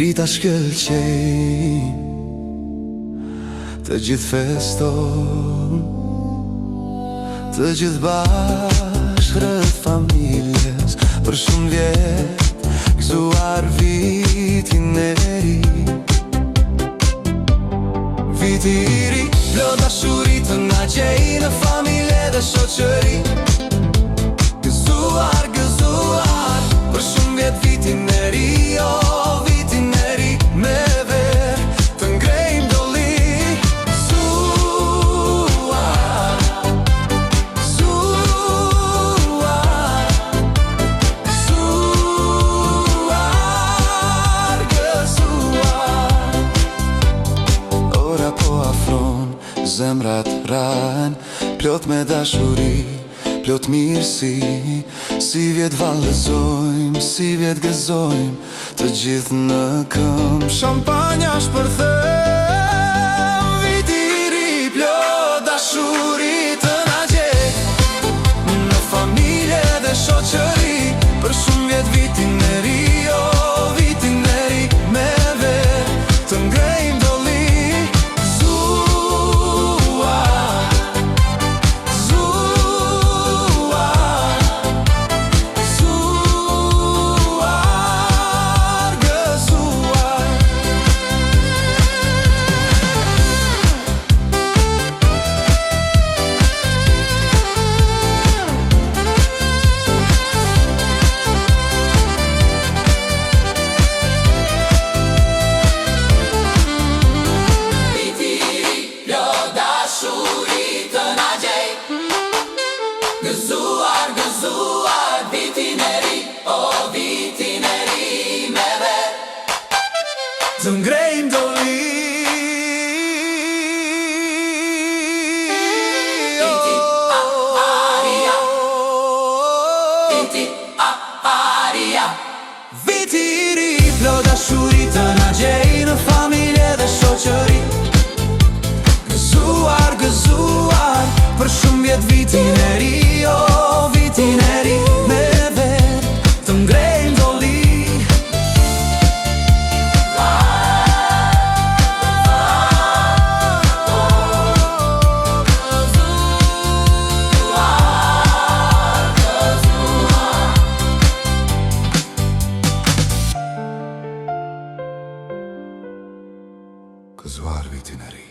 Drita shkëlqej, të gjithë feston, të gjithë bashkë rreth familjes. Për shumë vjet, gëzuar vitin e ri. Viti i ri, plot dashuri të na gjej në familje dhe shoqëri. Gëzuar, gëzuar, për shumë vjet vitin e ri, oh, vitin e ri, me ver të ngrejmë doli. Gëzuar, gëzuar, gëzuar, gëzuar. Ora po afron, zemrat rran, plot me dashuri, plot mirësi. Si vjet vallëzojmë, si vjet gëzojmë, të gjithë në këmbë. Shampanja shpërthem, viti i ri, plot dashuri të na gjej në familje dhe shoqëri. Për shumë vjet vitin e ri, oh, vitin e ri, me ver të ngrejmë doli. Gëzuar, gëzuar, vitin e ri, oh, vitin e ri, me ver të ngrejmë doli. Viti aria, viti aria. Viti i ri, plot dashuri të na gjej në familje dhe shoqëri. Gëzuar, gëzuar, për shumë vjet vitin e ri, oh, vitin e ri, me ver të ngrejmë doli. Gëzuar, vitin e ri.